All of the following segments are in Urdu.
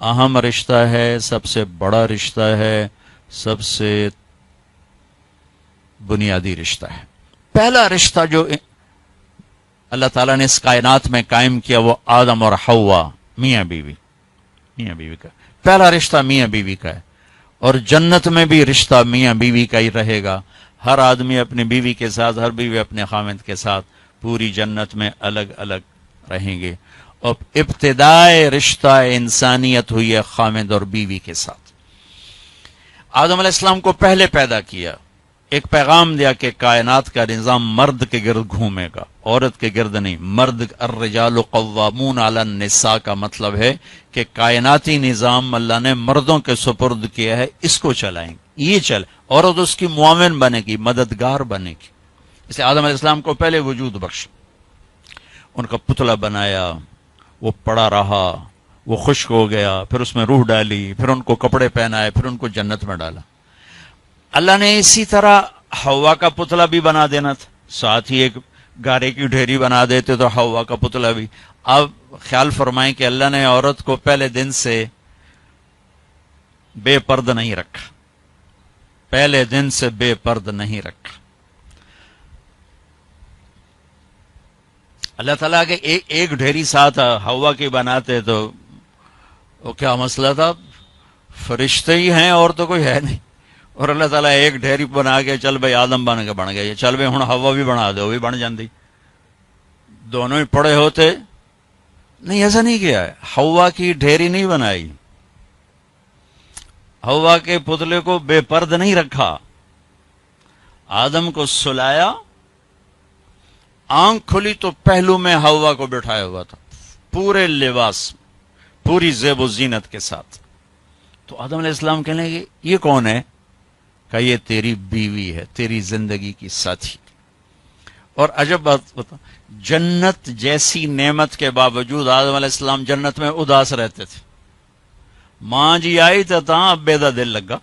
اہم رشتہ ہے، سب سے بڑا رشتہ ہے، سب سے بنیادی رشتہ ہے۔ پہلا رشتہ جو اللہ تعالیٰ نے اس کائنات میں قائم کیا وہ آدم اور حوا، میاں بیوی، میاں بیوی کا پہلا رشتہ میاں بیوی کا ہے۔ اور جنت میں بھی رشتہ میاں بیوی کا ہی رہے گا۔ ہر آدمی اپنی بیوی کے ساتھ، ہر بیوی اپنے خامند کے ساتھ پوری جنت میں الگ الگ رہیں گے۔ اور ابتدائے رشتہ انسانیت ہوئی ہے خامند اور بیوی کے ساتھ۔ آدم علیہ السلام کو پہلے پیدا کیا، ایک پیغام دیا کہ کائنات کا نظام مرد کے گرد گھومے گا، عورت کے گرد نہیں۔ مرد، الرجال قوامون علی النساء کا مطلب ہے کہ کائناتی نظام اللہ نے مردوں کے سپرد کیا ہے، اس کو چلائیں گے، یہ چل، عورت اس کی معاون بنے گی، مددگار بنے گی۔ اس لیے آدم علیہ السلام کو پہلے وجود بخش، ان کا پتلا بنایا، وہ پڑا رہا، وہ خشک ہو گیا، پھر اس میں روح ڈالی، پھر ان کو کپڑے پہنائے، پھر ان کو جنت میں ڈالا۔ اللہ نے اسی طرح حوا کا پتلا بھی بنا دینا تھا، ساتھ ہی ایک گارے کی ڈھیری بنا دیتے تو حوا کا پتلا بھی۔ اب خیال فرمائیں کہ اللہ نے عورت کو پہلے دن سے بے پرد نہیں رکھا، پہلے دن سے بے پرد نہیں رکھا۔ اللہ تعالیٰ کے ایک ڈھیری ساتھ حوا کی بناتے تو وہ کیا مسئلہ تھا، فرشتے ہی ہیں اور تو کوئی ہے نہیں، اور اللہ تعالیٰ ایک ڈھیری بنا کے چل بھائی آدم بن گیا، چل بھائی ہوں حوا بھی بنا دے، وہ بھی بن جاندی، دونوں ہی پڑے ہوتے۔ نہیں، ایسا نہیں کیا ہے، حوا کی ڈھیری نہیں بنائی، حوا کے پتلے کو بے پرد نہیں رکھا، آدم کو سلایا، آنکھ کھلی تو پہلو میں حوا کو بٹھایا ہوا تھا، پورے لباس، پوری زیب و زینت کے ساتھ۔ تو آدم علیہ السلام کہنے لگے یہ کون ہے؟ کہ یہ تیری بیوی ہے، تیری زندگی کی ساتھی۔ اور عجب بات بتا، جنت جیسی نعمت کے باوجود آدم علیہ السلام جنت میں اداس رہتے تھے۔ ماں جی آئی تو اب بیدا دل لگا،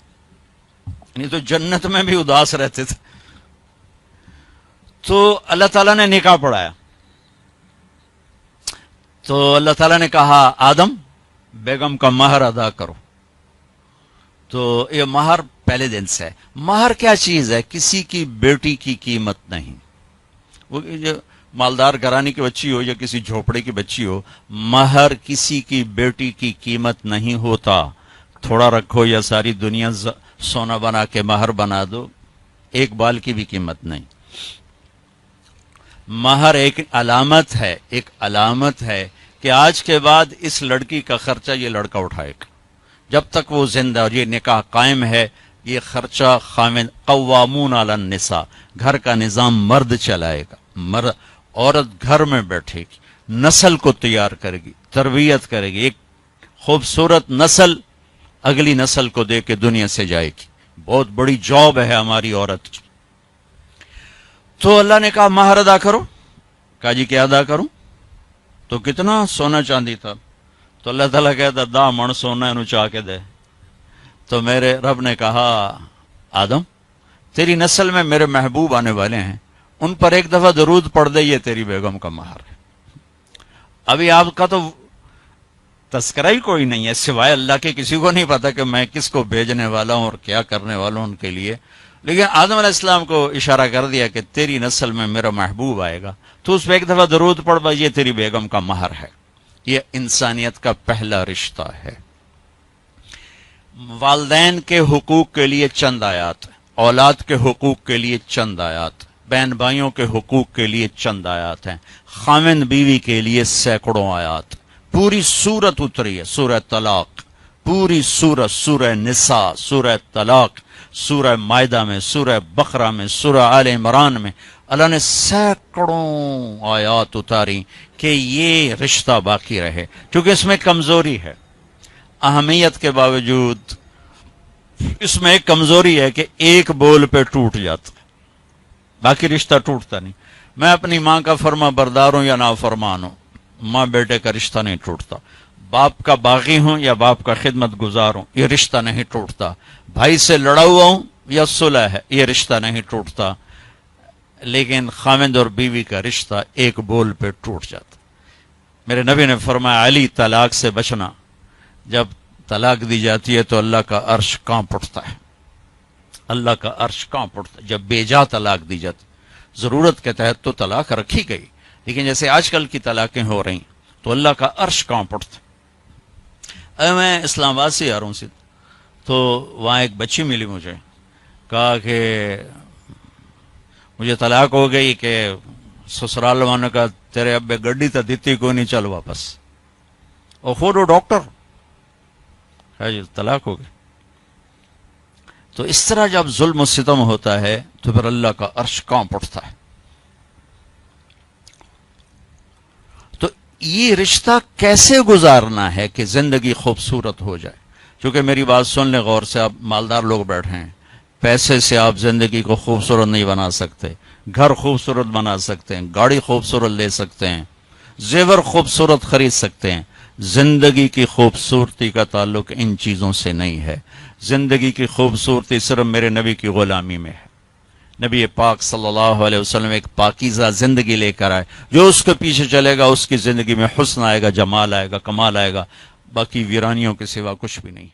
نہیں تو جنت میں بھی اداس رہتے تھے۔ تو اللہ تعالیٰ نے نکاح پڑھایا، تو اللہ تعالیٰ نے کہا آدم بیگم کا مہر ادا کرو۔ تو یہ مہر پہلے دن سے ہے۔ مہر کیا چیز ہے؟ کسی کی بیٹی کی قیمت نہیں، وہ جو مالدار گھرانے کی بچی ہو یا کسی جھوپڑے کی بچی ہو، مہر کسی کی بیٹی کی قیمت نہیں ہوتا۔ تھوڑا رکھو یا ساری دنیا سونا بنا کے مہر بنا دو، ایک بال کی بھی قیمت نہیں۔ مہر ایک علامت ہے، ایک علامت ہے کہ آج کے بعد اس لڑکی کا خرچہ یہ لڑکا اٹھائے گا، جب تک وہ زندہ اور یہ نکاح قائم ہے، یہ خرچہ خامن قوامون علی النساء، گھر کا نظام مرد چلائے گا، عورت گھر میں بیٹھے گی، نسل کو تیار کرے گی، تربیت کرے گی، ایک خوبصورت نسل اگلی نسل کو دے کے دنیا سے جائے گی۔ بہت بڑی جاب ہے ہماری عورت کی۔ تو اللہ نے کہا مہر ادا کرو۔ کہا جی کیا ادا کروں؟ تو کتنا سونا چاندی تھا؟ تو اللہ تعالیٰ کہتا 10 من سونا انہوں چاہ کے دے۔ تو میرے رب نے کہا آدم تیری نسل میں میرے محبوب آنے والے ہیں، ان پر ایک دفعہ درود پڑھ دے، یہ تیری بیگم کا مہر ہے۔ ابھی آپ کا تو تذکرہ ہی کوئی نہیں ہے سوائے اللہ کے، کسی کو نہیں پتا کہ میں کس کو بھیجنے والا ہوں اور کیا کرنے والا ہوں ان کے لیے، لیکن آدم علیہ السلام کو اشارہ کر دیا کہ تیری نسل میں میرا محبوب آئے گا، تو اس پہ ایک دفعہ درود پڑھ بھائی، یہ تیری بیگم کا مہر ہے۔ یہ انسانیت کا پہلا رشتہ ہے۔ والدین کے حقوق کے لیے چند آیات، اولاد کے حقوق کے لیے چند آیات، بہن بھائیوں کے حقوق کے لیے چند آیات ہیں، خامند بیوی کے لیے سینکڑوں آیات۔ پوری سورت اتری ہے، سورہ طلاق، پوری سورت، سورہ نساء، سورہ طلاق، سورہ مائدہ میں، سورہ بقرہ میں، سورہ آل عمران میں اللہ نے سینکڑوں آیات اتاری کہ یہ رشتہ باقی رہے، کیونکہ اس میں کمزوری ہے۔ اہمیت کے باوجود اس میں ایک کمزوری ہے کہ ایک بول پہ ٹوٹ جاتا، باقی رشتہ ٹوٹتا نہیں۔ میں اپنی ماں کا فرما بردار ہوں یا نافرمان ہوں، ماں بیٹے کا رشتہ نہیں ٹوٹتا۔ باپ کا باغی ہوں یا باپ کا خدمت گزار ہوں، یہ رشتہ نہیں ٹوٹتا۔ بھائی سے لڑا ہوا ہوں یا صلح ہے، یہ رشتہ نہیں ٹوٹتا۔ لیکن خامند اور بیوی کا رشتہ ایک بول پہ ٹوٹ جاتا۔ میرے نبی نے فرمایا علی طلاق سے بچنا، جب طلاق دی جاتی ہے تو اللہ کا عرش کانپ اٹھتا ہے، اللہ کا عرش کانپ اٹھتا ہے جب بے جا طلاق دی جاتی۔ ضرورت کے تحت تو طلاق رکھی گئی، لیکن جیسے آج کل کی طلاقیں ہو رہی تو اللہ کا عرش کانپ اٹھتا ہے۔ میں اسلام آباد سے آ رہا ہوں سے، تو وہاں ایک بچی ملی مجھے، کہا کہ مجھے طلاق ہو گئی کہ سسرال والوں کا تیرے ابے گڈی تو دیتی کوئی نہیں، چل واپس، اور خود وہ ڈاکٹر ہے جی، طلاق ہو گئی۔ تو اس طرح جب ظلم و ستم ہوتا ہے تو پھر اللہ کا عرش کانپ اٹھتا ہے۔ تو یہ رشتہ کیسے گزارنا ہے کہ زندگی خوبصورت ہو جائے؟ کیونکہ میری بات سن لیں غور سے، آپ مالدار لوگ بیٹھے ہیں، پیسے سے آپ زندگی کو خوبصورت نہیں بنا سکتے، گھر خوبصورت بنا سکتے ہیں، گاڑی خوبصورت لے سکتے ہیں، زیور خوبصورت خرید سکتے ہیں، زندگی کی خوبصورتی کا تعلق ان چیزوں سے نہیں ہے۔ زندگی کی خوبصورتی صرف میرے نبی کی غلامی میں ہے۔ نبی پاک صلی اللہ علیہ وسلم ایک پاکیزہ زندگی لے کر آئے، جو اس کے پیچھے چلے گا اس کی زندگی میں حسن آئے گا، جمال آئے گا، کمال آئے گا، باقی ویرانیوں کے سوا کچھ بھی نہیں۔